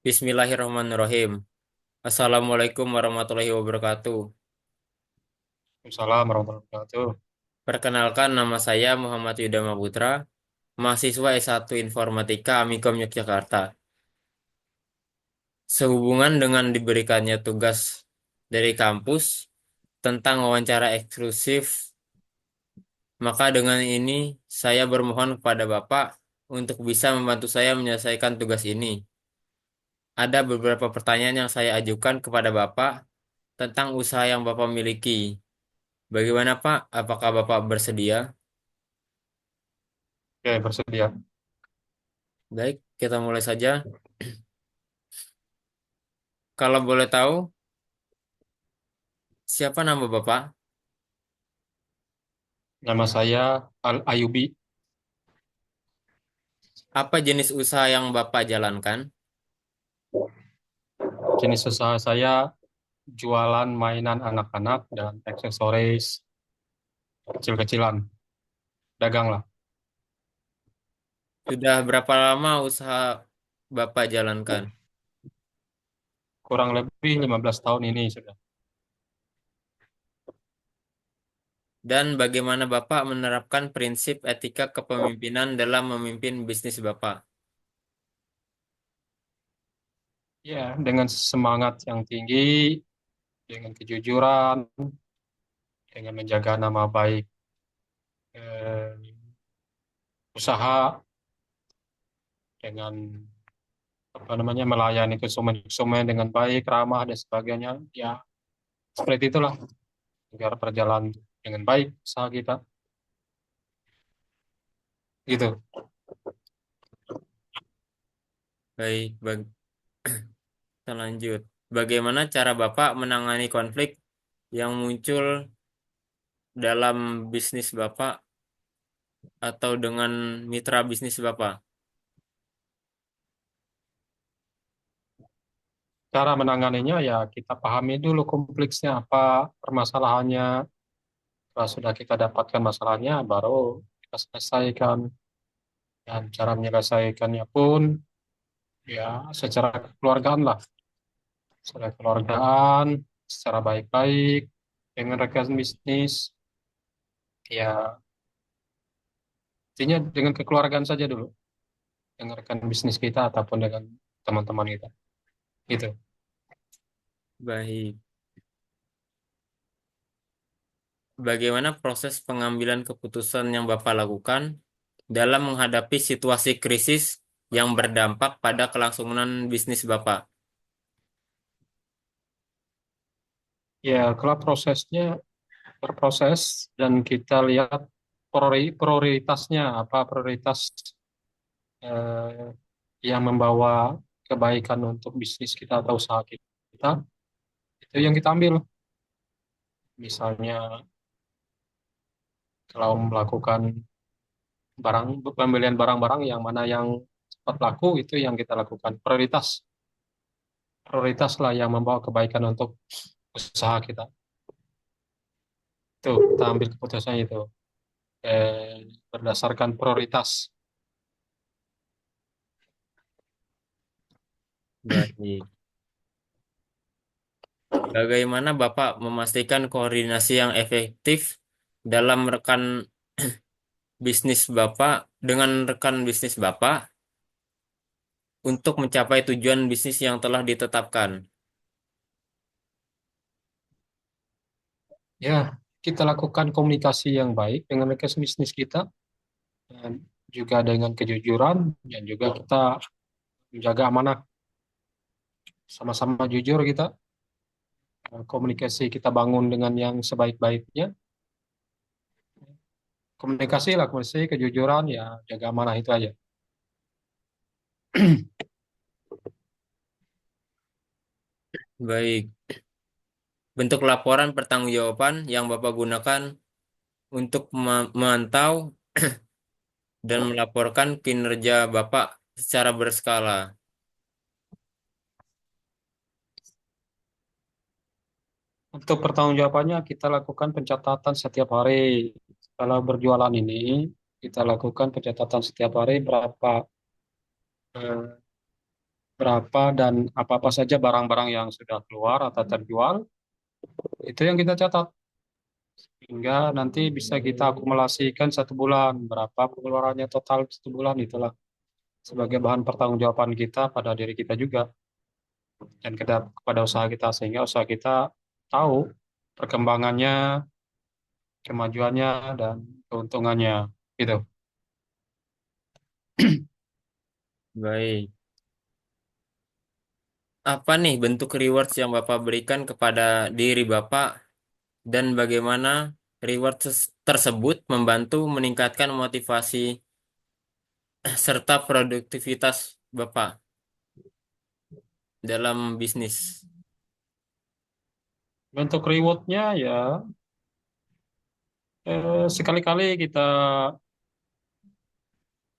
Bismillahirrahmanirrahim. Assalamualaikum warahmatullahi wabarakatuh. Waalaikumsalam warahmatullahi wabarakatuh. Perkenalkan, nama saya Muhammad Yudama Putra, mahasiswa S1 Informatika Amikom Yogyakarta. Sehubungan dengan diberikannya tugas dari kampus tentang wawancara eksklusif, maka dengan ini saya bermohon kepada Bapak untuk bisa membantu saya menyelesaikan tugas ini. Ada beberapa pertanyaan yang saya ajukan kepada Bapak tentang usaha yang Bapak miliki. Bagaimana Pak? Apakah Bapak bersedia? Oke, bersedia. Baik, kita mulai saja. Kalau boleh tahu, siapa nama Bapak? Nama saya Al Ayubi. Apa jenis usaha yang Bapak jalankan? Jenis usaha saya jualan mainan anak-anak dan aksesoris kecil-kecilan. Dagang lah. Sudah berapa lama usaha Bapak jalankan? Kurang lebih 15 tahun ini sudah. Dan bagaimana Bapak menerapkan prinsip etika kepemimpinan dalam memimpin bisnis Bapak? Ya, dengan semangat yang tinggi, dengan kejujuran, dengan menjaga nama baik eh, usaha, dengan apa namanya melayani konsumen dengan baik, ramah dan sebagainya. Ya, seperti itulah agar berjalan dengan baik usaha kita. Gitu. Baik, kita lanjut. Bagaimana cara Bapak menangani konflik yang muncul dalam bisnis Bapak atau dengan mitra bisnis Bapak? Cara menanganinya ya kita pahami dulu kompleksnya apa permasalahannya. Setelah sudah kita dapatkan masalahnya, baru kita selesaikan. Dan cara menyelesaikannya pun ya secara kekeluargaan lah. Secara kekeluargaan, secara baik-baik, dengan rekan bisnis. Ya, intinya dengan kekeluargaan saja dulu. Dengan rekan bisnis kita ataupun dengan teman-teman kita. Gitu. Baik. Bagaimana proses pengambilan keputusan yang Bapak lakukan dalam menghadapi situasi krisis yang berdampak pada kelangsungan bisnis Bapak? Ya, kalau prosesnya berproses dan kita lihat prioritasnya apa prioritas eh, yang membawa kebaikan untuk bisnis kita atau usaha kita itu yang kita ambil. Misalnya kalau melakukan barang pembelian barang-barang yang mana yang cepat laku itu yang kita lakukan prioritas lah yang membawa kebaikan untuk usaha kita. Itu kita ambil keputusan itu berdasarkan prioritas. Baik. Bagaimana Bapak memastikan koordinasi yang efektif dalam rekan bisnis Bapak dengan rekan bisnis Bapak untuk mencapai tujuan bisnis yang telah ditetapkan? Ya, kita lakukan komunikasi yang baik dengan rekan bisnis kita dan juga dengan kejujuran dan juga kita menjaga amanah sama-sama jujur kita. Komunikasi kita bangun dengan yang sebaik-baiknya. Komunikasi, kejujuran, ya jaga amanah itu aja. Baik. Bentuk laporan pertanggungjawaban yang Bapak gunakan untuk memantau dan melaporkan kinerja Bapak secara berskala. Untuk pertanggungjawabannya kita lakukan pencatatan setiap hari. Kalau berjualan ini kita lakukan pencatatan setiap hari berapa berapa dan apa-apa saja barang-barang yang sudah keluar atau terjual, itu yang kita catat. Hingga nanti bisa kita akumulasikan satu bulan, berapa pengeluarannya total satu bulan itulah sebagai bahan pertanggungjawaban kita pada diri kita juga dan kepada usaha kita sehingga usaha kita tahu perkembangannya, kemajuannya dan keuntungannya gitu. Baik. Apa nih bentuk rewards yang Bapak berikan kepada diri Bapak dan bagaimana reward tersebut membantu meningkatkan motivasi serta produktivitas Bapak dalam bisnis? Bentuk rewardnya ya sekali-kali kita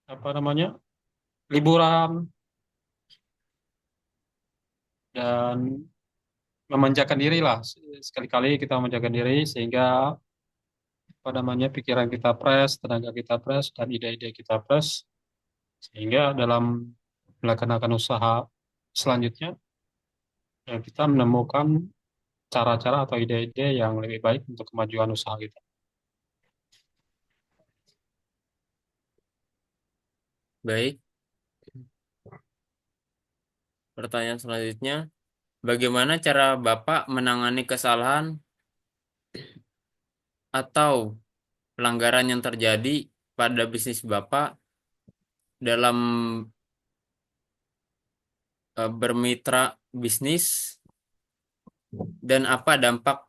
apa namanya liburan dan memanjakan diri lah sekali-kali kita memanjakan diri sehingga apa namanya pikiran kita fresh, tenaga kita fresh dan ide-ide kita fresh sehingga dalam melaksanakan usaha selanjutnya kita menemukan cara-cara atau ide-ide yang lebih baik untuk kemajuan usaha kita. Baik, pertanyaan selanjutnya, bagaimana cara Bapak menangani kesalahan atau pelanggaran yang terjadi pada bisnis Bapak dalam bermitra bisnis dan apa dampak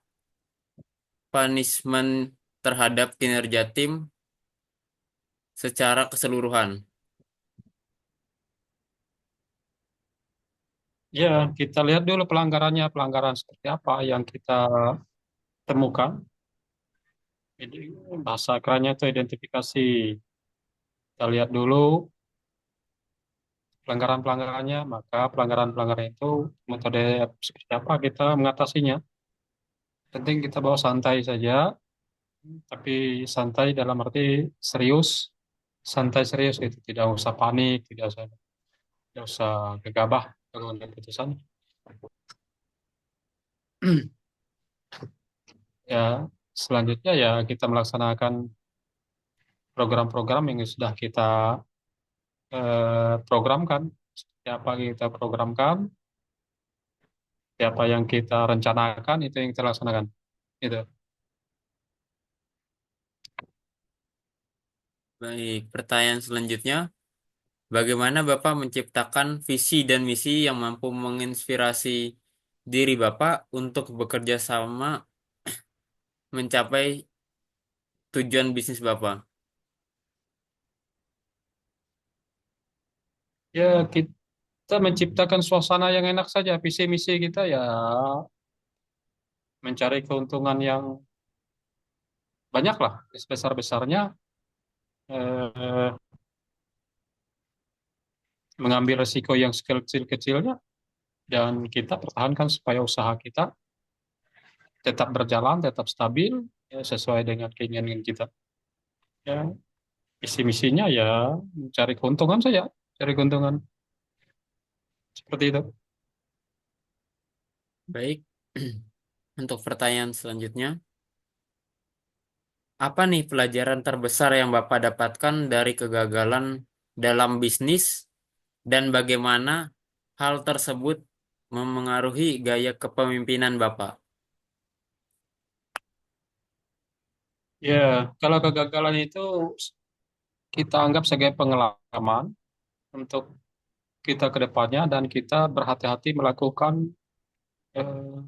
punishment terhadap kinerja tim secara keseluruhan? Ya, kita lihat dulu pelanggarannya, pelanggaran seperti apa yang kita temukan. Jadi bahasa kerennya itu identifikasi. Kita lihat dulu pelanggaran-pelanggarannya, maka pelanggaran-pelanggaran itu metode seperti apa kita mengatasinya. Penting kita bawa santai saja, tapi santai dalam arti serius, santai serius itu tidak usah panik, tidak usah gegabah kalau untuk keputusan. Ya, selanjutnya ya kita melaksanakan program-program yang sudah kita programkan. Siapa kita programkan, siapa yang kita rencanakan itu yang kita laksanakan. Itu. Baik, pertanyaan selanjutnya, bagaimana Bapak menciptakan visi dan misi yang mampu menginspirasi diri Bapak untuk bekerja sama mencapai tujuan bisnis Bapak? Ya, kita menciptakan suasana yang enak saja. Visi misi kita ya mencari keuntungan yang banyak lah, sebesar-besarnya, eh, mengambil resiko yang sekecil-kecilnya, dan kita pertahankan supaya usaha kita tetap berjalan, tetap stabil, ya, sesuai dengan keinginan kita. Ya, visi misinya ya mencari keuntungan saja, cari keuntungan seperti itu. Baik, untuk pertanyaan selanjutnya, apa nih pelajaran terbesar yang Bapak dapatkan dari kegagalan dalam bisnis dan bagaimana hal tersebut memengaruhi gaya kepemimpinan Bapak? Ya, kalau kegagalan itu kita anggap sebagai pengalaman untuk kita ke depannya dan kita berhati-hati melakukan eh,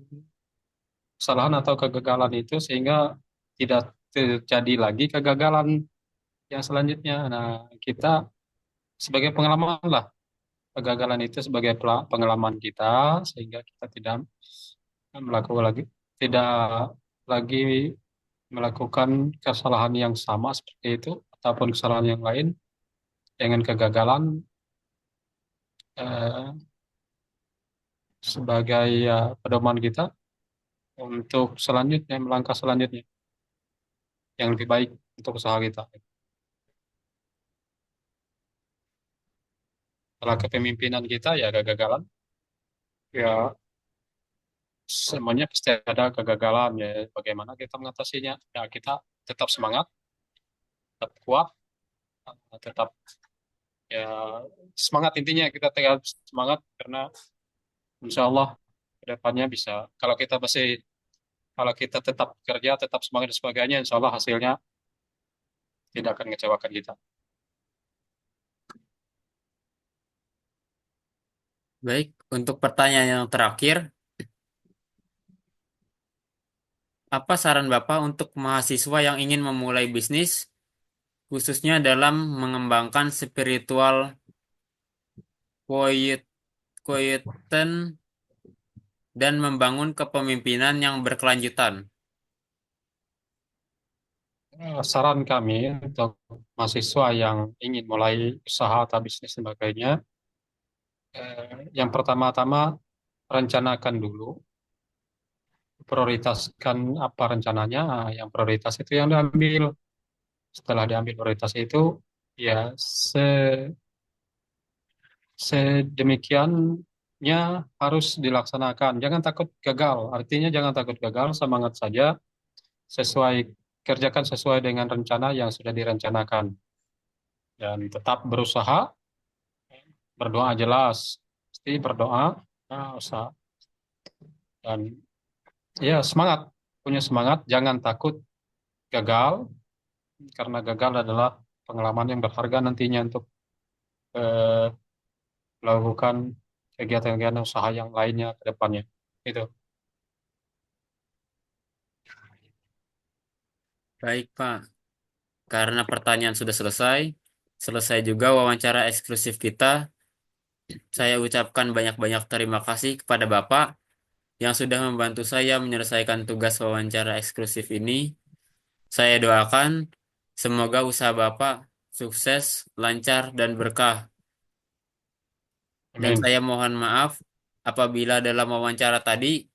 kesalahan atau kegagalan itu sehingga tidak terjadi lagi kegagalan yang selanjutnya. Nah, kita sebagai pengalaman lah, kegagalan itu sebagai pengalaman kita sehingga kita tidak melakukan lagi, tidak lagi melakukan kesalahan yang sama seperti itu ataupun kesalahan yang lain dengan kegagalan eh, sebagai pedoman kita untuk selanjutnya melangkah selanjutnya yang lebih baik untuk usaha kita. Setelah kepemimpinan kita ya kegagalan, ya semuanya pasti ada kegagalan ya. Bagaimana kita mengatasinya? Ya kita tetap semangat, tetap kuat, tetap ya semangat intinya kita tetap semangat karena insya Allah ke depannya bisa. Kalau kita masih kalau kita tetap kerja, tetap semangat dan sebagainya, insya Allah hasilnya tidak akan mengecewakan kita. Baik, untuk pertanyaan yang terakhir, apa saran Bapak untuk mahasiswa yang ingin memulai bisnis, khususnya dalam mengembangkan spiritual quiet, quieten dan membangun kepemimpinan yang berkelanjutan? Saran kami untuk mahasiswa yang ingin mulai usaha atau bisnis dan sebagainya, yang pertama-tama rencanakan dulu, prioritaskan apa rencananya. Yang prioritas itu yang diambil. Setelah diambil prioritas itu, ya sedemikiannya harus dilaksanakan. Jangan takut gagal. Artinya jangan takut gagal, semangat saja, sesuai kerjakan sesuai dengan rencana yang sudah direncanakan dan tetap berusaha, berdoa jelas, pasti berdoa, usaha dan ya semangat, punya semangat, jangan takut gagal karena gagal adalah pengalaman yang berharga nantinya untuk eh, melakukan kegiatan-kegiatan usaha yang lainnya ke depannya. Itu. Baik, Pak. Karena pertanyaan sudah selesai, selesai juga wawancara eksklusif kita. Saya ucapkan banyak-banyak terima kasih kepada Bapak yang sudah membantu saya menyelesaikan tugas wawancara eksklusif ini. Saya doakan semoga usaha Bapak sukses, lancar, dan berkah. Dan Amin. saya mohon maaf apabila dalam wawancara tadi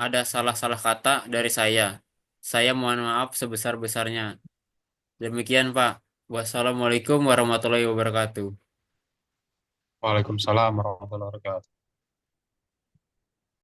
ada salah-salah kata dari saya. Saya mohon maaf sebesar-besarnya. Demikian, Pak. Wassalamualaikum warahmatullahi wabarakatuh. Waalaikumsalam warahmatullahi wabarakatuh.